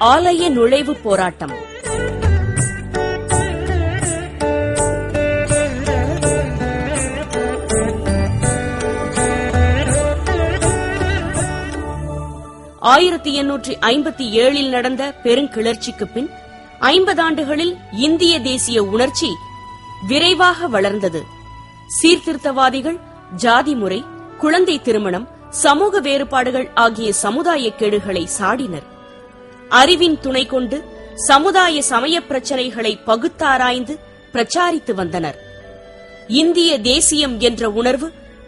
ஆலய நுழைவு போராட்டம். ஆயிரத்தி 857 நடந்த பெருங்கிளர்ச்சிக்கு பின் 50 ஆண்டுகளில் இந்திய தேசிய உணர்ச்சி விரைவாக வளர்ந்தது. சீர்திருத்தவாதிகள் ஜாதி முறை, குழந்தை திருமணம், சமூக வேறுபாடுகள் ஆகிய சமுதாய கேடுகளை சாடினர். அறிவின் துணை கொண்டு சமுதாய சமய பிரச்சினைகளை பகுத்தாராய்ந்து பிரச்சாரித்து வந்தனர். இந்திய தேசியம் என்ற உணர்வு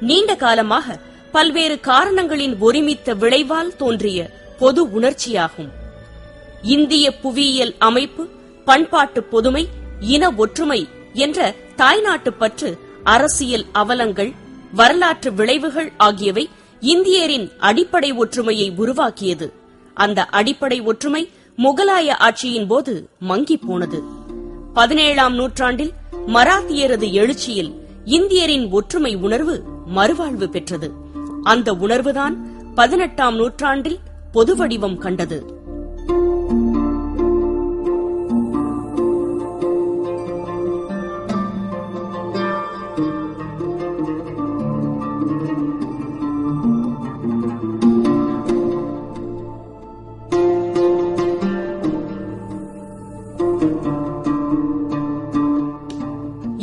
நீண்ட காலமாக பல்வேறு காரணங்களின் ஒருமித்த விளைவால் தோன்றிய பொது உணர்ச்சியாகும். இந்திய புவியியல் அமைப்பு, பண்பாட்டு பொதுமை, இன ஒற்றுமை என்ற தாய்நாட்டு பற்று, அரசியல் அவலங்கள், வரலாற்று விளைவுகள் ஆகியவை இந்தியரின் அடிப்படை ஒற்றுமையை உருவாக்கியது. அந்த அடிப்படை ஒற்றுமை முகலாய ஆட்சியின் போது மங்கி போனது. 17ஆம் நூற்றாண்டில் மராத்தியரது எழுச்சியில் இந்தியரின் ஒற்றுமை உணர்வு மறுவாழ்வு பெற்றது. அந்த உணர்வுதான் 18ஆம் நூற்றாண்டில் பொது வடிவம் கண்டது.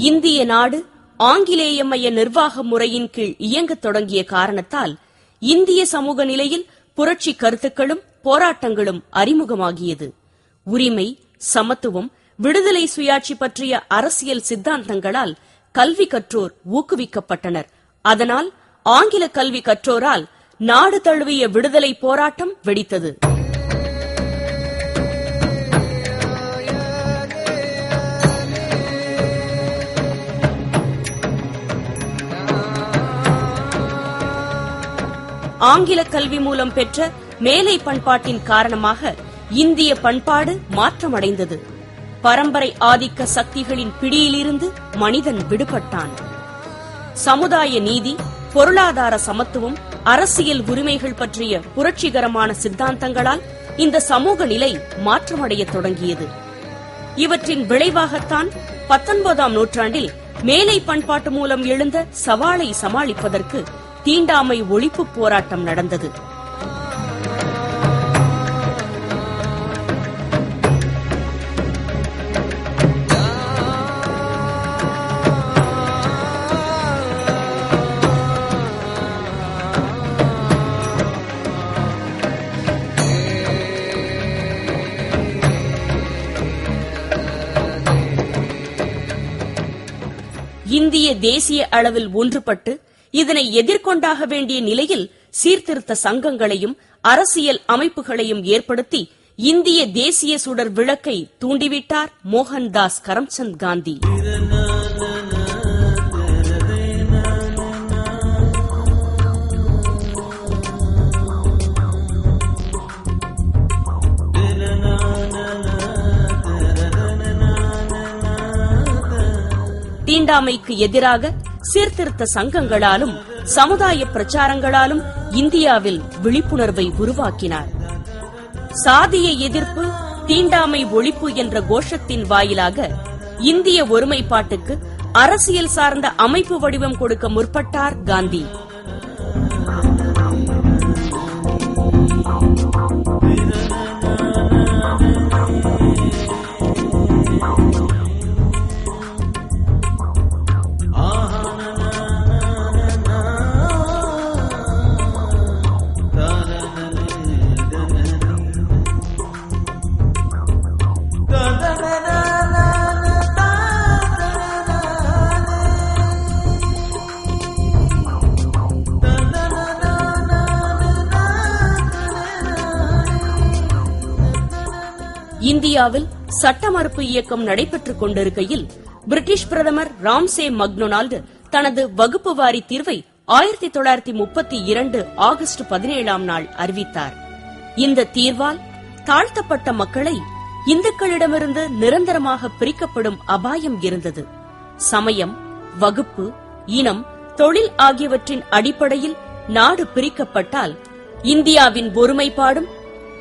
இந்திய நாடு ஆங்கிலேயமய நிர்வாக முறையின் கீழ் இயங்கத் தொடங்கிய காரணத்தால் இந்திய சமூக நிலையில் புரட்சி கருத்துக்களும் போராட்டங்களும் அறிமுகமாகியது. உரிமை, சமத்துவம், விடுதலை, சுயாட்சி பற்றிய அரசியல் சித்தாந்தங்களால் கல்வி கற்றோர் ஊக்குவிக்கப்பட்டனர். அதனால் ஆங்கில கல்வி கற்றோரால் நாடு தழுவிய விடுதலை போராட்டம் வெடித்தது. ஆங்கில கல்வி மூலம் பெற்ற மேலை பண்பாட்டின் காரணமாக இந்திய பண்பாடு மாற்றமடைந்தது. பரம்பரை ஆதிக்க சக்திகளின் பிடியிலிருந்து மனிதன் விடுபட்டான். சமுதாய நீதி, பொருளாதார சமத்துவம், அரசியல் உரிமைகள் பற்றிய புரட்சிகரமான சித்தாந்தங்களால் இந்த சமூக நிலை மாற்றமடைய தொடங்கியது. இவற்றின் விளைவாகத்தான் 19ஆம் நூற்றாண்டில் மேலை பண்பாட்டு மூலம் எழுந்த சவாலை சமாளிப்பதற்கு தீண்டாமை ஒழிப்பு போராட்டம் நடந்தது. இந்திய தேசிய அளவில் ஒன்றுபட்டு இதனை எதிர்கொண்டாக வேண்டிய நிலையில் சீர்திருத்த சங்கங்களையும் அரசியல் அமைப்புகளையும் ஏற்படுத்தி இந்திய தேசிய சுடர் விளக்கை தூண்டிவிட்டார் மோகன்தாஸ் கரம்சந்த் காந்தி. தீண்டாமைக்கு எதிராக சீர்திருத்த சங்கங்களாலும் சமுதாய பிரச்சாரங்களாலும் இந்தியாவில் விழிப்புணர்வை உருவாக்கினார். சாதிய எதிர்ப்பு, தீண்டாமை ஒழிப்பு என்ற கோஷத்தின் வாயிலாக இந்திய ஒருமைப்பாட்டுக்கு அரசியல் சார்ந்த அமைப்பு வடிவம் கொடுக்க முற்பட்டார் காந்தி. இந்தியாவில் சட்ட மறுப்பு இயக்கம் நடைபெற்றுக் கொண்டிருக்கையில் பிரிட்டிஷ் பிரதமர் ராம்சே மக்டொனால்டு தனது வகுப்பு வாரி தீர்வை 1932 ஆகஸ்ட் 17ஆம் நாள் அறிவித்தார். இந்த தீர்வால் தாழ்த்தப்பட்ட மக்களை இந்துக்களிடமிருந்து நிரந்தரமாக பிரிக்கப்படும் அபாயம் இருந்தது. சமயம், வகுப்பு, இனம், தொழில் ஆகியவற்றின் அடிப்படையில் நாடு பிரிக்கப்பட்டால் இந்தியாவின் ஒருமைப்பாடும்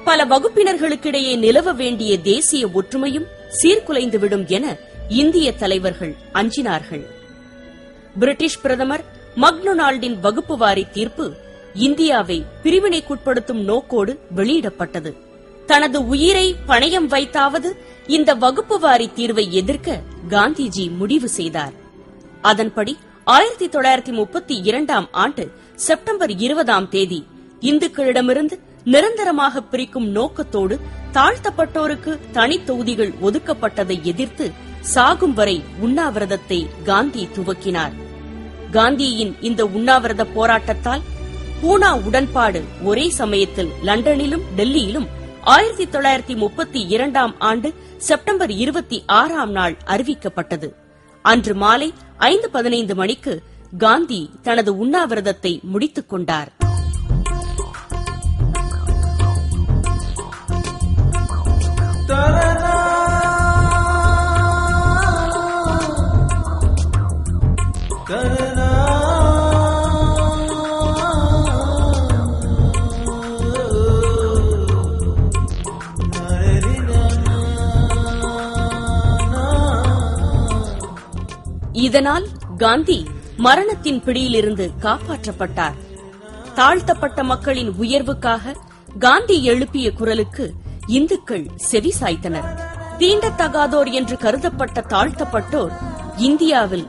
பல வகுப்பினர்களுக்கிடையே நிலவ வேண்டிய தேசிய ஒற்றுமையும் சீர்குலைந்துவிடும் என இந்திய தலைவர்கள் அஞ்சினார்கள். பிரிட்டிஷ் பிரதமர் மக்டொனால்டின் வகுப்புவாரி தீர்ப்பு இந்தியாவை பிரிவினைக்குட்படுத்தும் நோக்கோடு வெளியிடப்பட்டது. தனது உயிரை பணயம் வைத்தாவது இந்த வகுப்புவாரி தீர்வை எதிர்க்க காந்திஜி முடிவு செய்தார். அதன்படி 1932 ஆண்டு செப்டம்பர் 20 இந்துக்களிடமிருந்து நிரந்தரமாக பிரிக்கும் நோக்கத்தோடு தாழ்த்தப்பட்டோருக்கு தனி தொகுதிகள் ஒதுக்கப்பட்டதை எதிர்த்து சாகும் வரை உண்ணாவிரதத்தை காந்தி துவக்கினார். காந்தியின் இந்த உண்ணாவிரத போராட்டத்தால் பூனா உடன்பாடு ஒரே சமயத்தில் லண்டனிலும் டெல்லியிலும் 1932 ஆண்டு செப்டம்பர் 26 அறிவிக்கப்பட்டது. அன்று மாலை 5:15 மணிக்கு காந்தி தனது உண்ணாவிரதத்தை முடித்துக் கொண்டார். இதனால் காந்தி மரணத்தின் பிடியிலிருந்து காப்பாற்றப்பட்டார். தாழ்த்தப்பட்ட மக்களின் உயர்வுக்காக காந்தி எழுப்பிய குரலுக்கு இந்துக்கள் செவிசாய்த்தனர். தீண்டத்தகாதோர் என்று கருதப்பட்ட தாழ்த்தப்பட்டோர் இந்தியாவில்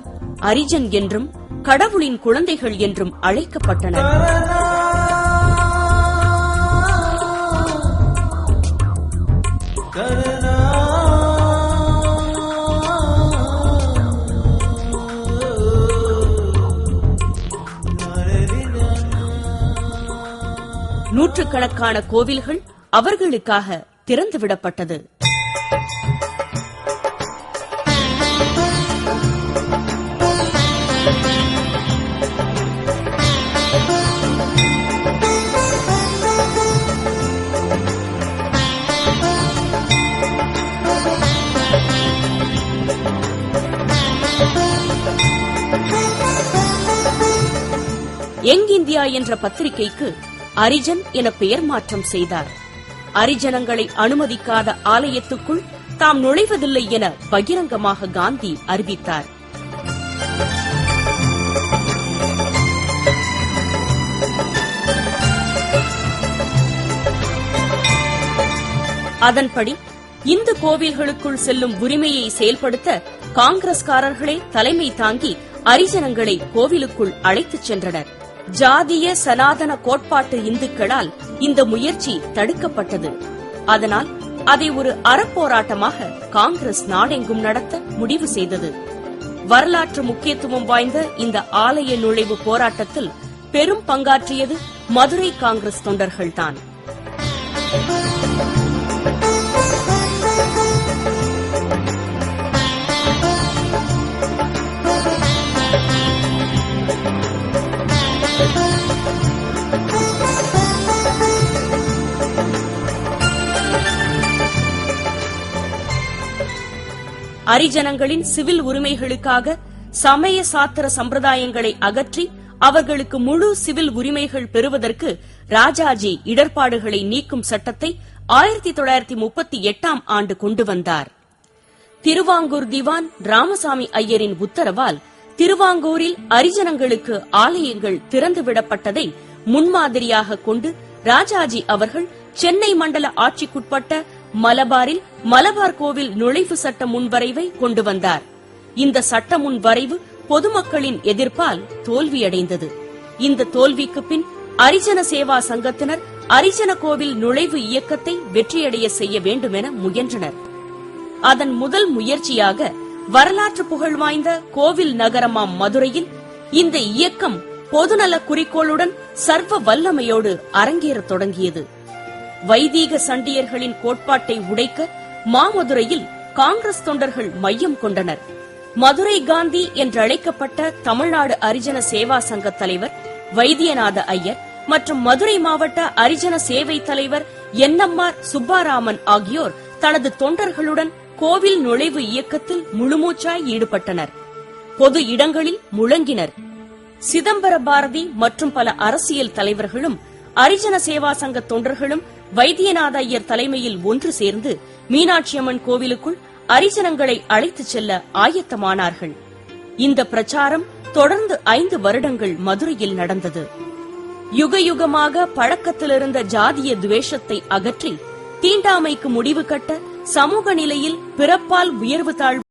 அரிஜன் என்றும் கடவுளின் குழந்தைகள் என்றும் அழைக்கப்பட்டனர். நூற்றுக்கணக்கான கோவில்கள் அவர்களுக்காக திறந்துவிடப்பட்டது. யங் இந்தியா என்ற பத்திரிகைக்கு அரிஜன் என பெயர் மாற்றம் செய்தார். அரிஜனங்களை அனுமதிக்காத ஆலயத்துக்குள் தாம் நுழைவதில்லை என பகிரங்கமாக காந்தி அறிவித்தார். அதன்படி இந்து கோவில்களுக்குள் செல்லும் உரிமையை செயல்படுத்த காங்கிரஸ்காரர்களே தலைமை தாங்கி அரிஜனங்களை கோவிலுக்குள் அழைத்துச் சென்றனர். ஜாதிய சனாதன கோட்பாட்டு இந்துக்களால் இந்த முயற்சி தடுக்கப்பட்டது. அதனால் அதை ஒரு அறப்போராட்டமாக காங்கிரஸ் நாடெங்கும் நடத்த முடிவு செய்தது. வரலாற்று முக்கியத்துவம் வாய்ந்த இந்த ஆலய நுழைவு போராட்டத்தில் பெரும் பங்காற்றியது மதுரை காங்கிரஸ் தொண்டர்கள்தான். அரிஜனங்களின் சிவில் உரிமைகளுக்காக சமய சாத்திர சம்பிரதாயங்களை அகற்றி அவர்களுக்கு முழு சிவில் உரிமைகள் பெறுவதற்கு ராஜாஜி இடர்பாடுகளை நீக்கும் சட்டத்தை 1938 ஆண்டு கொண்டு வந்தார். திருவாங்கூர் திவான் ராமசாமி ஐயரின் உத்தரவால் திருவாங்கூரில் அரிஜனங்களுக்கு ஆலயங்கள் திறந்துவிடப்பட்டதை முன்மாதிரியாக கொண்டு ராஜாஜி அவர்கள் சென்னை மண்டல ஆட்சிக்குட்பட்ட மலபாரில் மலபார் கோவில் நுழைவு சட்ட முன்வரைவை கொண்டு வந்தார். இந்த சட்ட முன்வரைவு பொதுமக்களின் எதிர்ப்பால் தோல்வியடைந்தது. இந்த தோல்விக்கு பின் அரிஜன சேவா சங்கத்தினர் அரிஜன கோவில் நுழைவு இயக்கத்தை வெற்றியடைய செய்ய வேண்டுமென முயன்றனர். அதன் முதல் முயற்சியாக வரலாற்று புகழ் வாய்ந்த கோவில் நகரமாம் மதுரையில் இந்த இயக்கம் பொதுநல குறிக்கோளுடன் சர்வ வல்லமையோடு அரங்கேறத் தொடங்கியது. வைதீக சண்டியர்களின் கோட்பாட்டை உடைக்க மாமதுரையில் காங்கிரஸ் தொண்டர்கள் மையம் கொண்டனர். மதுரை காந்தி என்றழைக்கப்பட்ட தமிழ்நாடு அரிஜன சேவா சங்க தலைவர் வைத்தியநாத ஐயர் மற்றும் மதுரை மாவட்ட அரிஜன சேவை தலைவர் என்எம்ஆர் சுப்பாராமன் ஆகியோர் தனது தொண்டர்களுடன் கோவில் நுழைவு இயக்கத்தில் முழுமூச்சாய் ஈடுபட்டனர். பொது இடங்களில் முழங்கினர். சிதம்பர பாரதி மற்றும் பல அரசியல் தலைவர்களும் அரிஜன சேவா சங்க தொண்டர்களும் வைத்தியநாத ஐயர் தலைமையில் ஒன்று சேர்ந்து மீனாட்சியம்மன் கோவிலுக்குள் அரிசனங்களை அழைத்துச் செல்ல ஆயத்தமானார்கள். இந்த பிரச்சாரம் தொடர்ந்து 5 வருடங்கள் மதுரையில் நடந்தது. யுகயுகமாக பழக்கத்திலிருந்த ஜாதிய துவேஷத்தை அகற்றி தீண்டாமைக்கு முடிவு கட்ட சமூக நிலையில் பிறப்பால் உயர்வு தாழ்வு